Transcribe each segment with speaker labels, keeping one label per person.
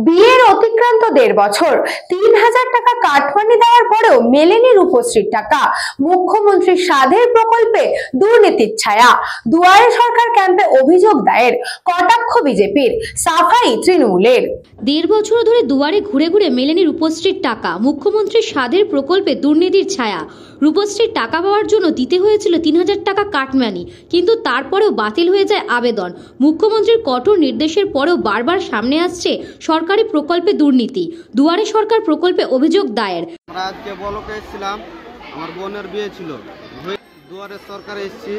Speaker 1: বিয়ের অতিক্রান্ত 1.5 বছর 3,000 টাকা কাটমানি দেওয়ার পরেও মেলেনি রূপশ্রীর টাকা। মুখ্যমন্ত্রীর সাধের প্রকল্পে দুর্নীতির ছায়া। দুয়ারে সরকার ক্যাম্পে অভিযোগ দায়ের, কটাক্ষ বিজেপির, সাফাই তৃণমূলের।
Speaker 2: 1.5 বছর ধরে দুয়ারে ঘুরে ঘুরে মেলেনি রূপশ্রীর টাকা। মুখ্যমন্ত্রীর সাধের প্রকল্পে দুর্নীতির ছায়া। রূপশ্রীর টাকা পাওয়ার জন্য দিতে হয়েছিল 3,000 টাকা কাটমানি, কিন্তু তারপরেও বাতিল হয়ে যায় আবেদন। মুখ্যমন্ত্রীর কঠোর নির্দেশের পরেও বারবার সামনে আসছে সরকারি প্রকল্পে দুর্নীতি। দুয়ারে সরকার প্রকল্পে অভিযোগ দায়ের।
Speaker 3: আমরা আজকে বলকে এসেছিলাম, আমার বোনের বিয়ে ছিল, দুয়ারে সরকারে এসেছি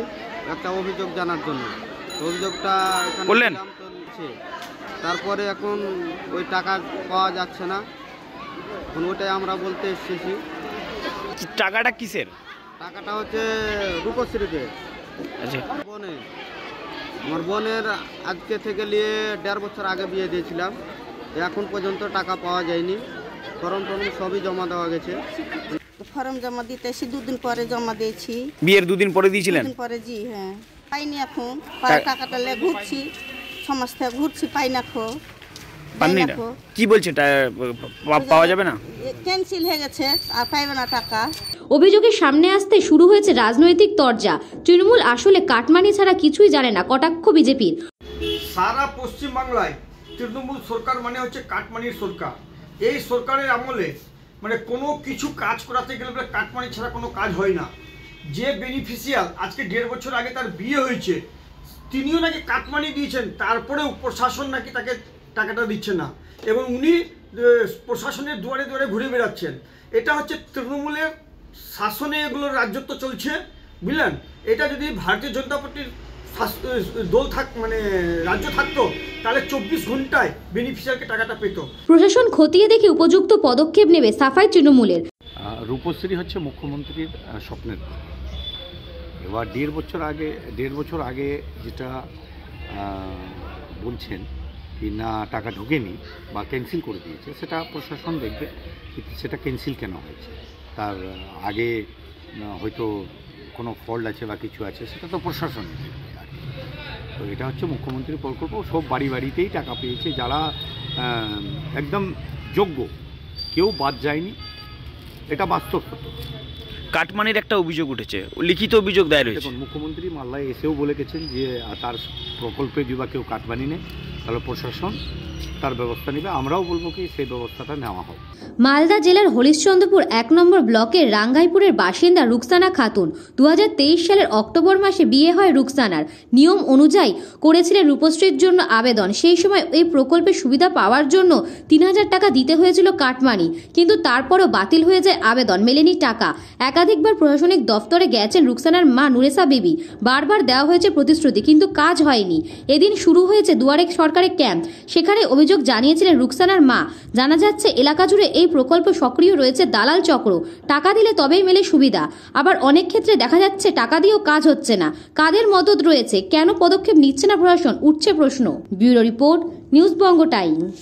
Speaker 3: একটা অভিযোগ জানার জন্য। অভিযোগটা বললেন, তারপরে এখন ওই টাকা পাওয়া যাচ্ছে না, এখন ওইটাই আমরা বলতে এসেছি।
Speaker 4: টাকাটা কিসের?
Speaker 3: টাকাটা হচ্ছে রূপশ্রীতে। বোনে, আমার বোনের আজকে থেকে নিয়ে 1.5 বছর আগে বিয়ে দিয়েছিলাম, এখন পর্যন্ত টাকা পাওয়া যায়নি। ফর্ম সবই জমা দেওয়া গেছে।
Speaker 5: ফর্ম জমা দিতে এসে 2 দিন পরে জমা দিয়েছি।
Speaker 4: বিয়ের 2 দিন পরে দিয়েছিলেন?
Speaker 5: 2 দিন পরে, জি হ্যাঁ। পাইনি, এখন টাকাটা নিয়ে ঘুরছি, সমাজ থেকে ঘুরছি, পাই না।
Speaker 4: পাননি না? কি বলছে, পাওয়া যাবে না?
Speaker 5: ক্যান্সেল হয়ে গেছে, আর পাইবে না টাকা।
Speaker 2: অভিযোগের সামনে আসতে শুরু হয়েছে রাজনৈতিক তরজা। তৃণমূল আসলে কাটমানি ছাড়া কিছুই জানে না, কটাক্ষ বিজেপির।
Speaker 6: সারা পশ্চিম বাংলায় তৃণমূল সরকার মানে হচ্ছে কাটমানির সরকার। এই সরকারের আমলে মানে কোনো কিছু কাজ করাতে গেলে কাটমানি ছাড়া কোনো কাজ হয় না। যে বেনিফিশিয়াল আজকে 1.5 বছর আগে তার বিয়ে হয়েছে, তিনিও নাকি কাটমানি দিয়েছেন, তারপরেও প্রশাসন নাকি তাকে টাকাটা দিচ্ছে না, এবং উনি প্রশাসনের দুয়ারে দুয়ারে ঘুরে বেড়াচ্ছেন। এটা হচ্ছে তৃণমূলের শাসনে এগুলোর রাজত্ব চলছে, বুঝলেন? এটা যদি ভারতীয় জনতা পার্টির দল রাজ্য থাকতো, তাহলে 24 ঘন্টায় বেনিফিশিয়ারকে টাকাটা পেত।
Speaker 2: প্রশাসন খতিয়ে দেখে উপযুক্ত পদক্ষেপ নেবে, সাফাই তৃণমূলের।
Speaker 7: রূপশ্রী হচ্ছে মুখ্যমন্ত্রীর স্বপ্নের। এবার 1.5 বছর আগে যেটা বলছেন কি না, টাকা ঢোকেনি বা ক্যান্সেল করে দিয়েছে, সেটা প্রশাসন দেখবে সেটা ক্যান্সেল কেন হয়েছে। তার আগে হয়তো কোনো ফল্ট আছে বা কিছু আছে, সেটা তো প্রশাসন দেখবে আর কি। তো এটা হচ্ছে মুখ্যমন্ত্রীর প্রকল্প। সব বাড়িতেই টাকা পেয়েছে, যারা একদম যোগ্য, কেউ বাদ যায়নি, এটা বাস্তব সত্য।
Speaker 4: কাটমানির একটা অভিযোগ উঠেছে, লিখিত অভিযোগ দায়ের হয়েছে।
Speaker 7: দেখুন, মুখ্যমন্ত্রী মাল্লায় এসেও বলে গেছেন যে তার প্রকল্পে যদি কেউ কাটমানি নেয়, তাহলে প্রশাসন তার ব্যবস্থা নেবে। আমরাও বলবো কি সেই ব্যবস্থাটা নেওয়া হোক।
Speaker 2: মালদা জেলার হরিশ্চন্দ্রপুর 1 নম্বর ব্লকের রাঙ্গাইপুরের বাসিন্দা রুকসানা খাতুন। 2023 সালের অক্টোবর মাসে বিয়ে হয় রুকসানার। নিয়ম অনুযায়ী করেছিলেন রূপশ্রীর জন্য আবেদন। সেই সময় এই প্রকল্পের সুবিধা পাওয়ার জন্য 3,000 টাকা দিতে হয়েছিল কাটমানি, কিন্তু তারপরও বাতিল হয়ে যায় আবেদন, মেলেনি টাকা। একাধিকবার প্রশাসনিক দফতরে গেছেন রুকসানার মা নুরেসা বিবি। বারবার দেওয়া হয়েছে প্রতিশ্রুতি, কিন্তু কাজ হয়নি। এদিন শুরু হয়েছে দুয়ারে সরকারের ক্যাম্প। সেখানে অভিযোগ জানিয়েছিলেন রুকসানার মা। জানা যাচ্ছে এলাকা জুড়ে এই প্রকল্প সক্রিয় রয়েছে দালাল চক্র। টাকা দিলে তবেই মেলে সুবিধা, আবার অনেক ক্ষেত্রে দেখা যাচ্ছে টাকা দিয়েও কাজ হচ্ছে না। কাদের মদত রয়েছে, কেন পদক্ষেপ নিচ্ছে না প্রশাসন, উঠছে প্রশ্ন। ব্যুরো রিপোর্ট, নিউজ বঙ্গ টাইমস।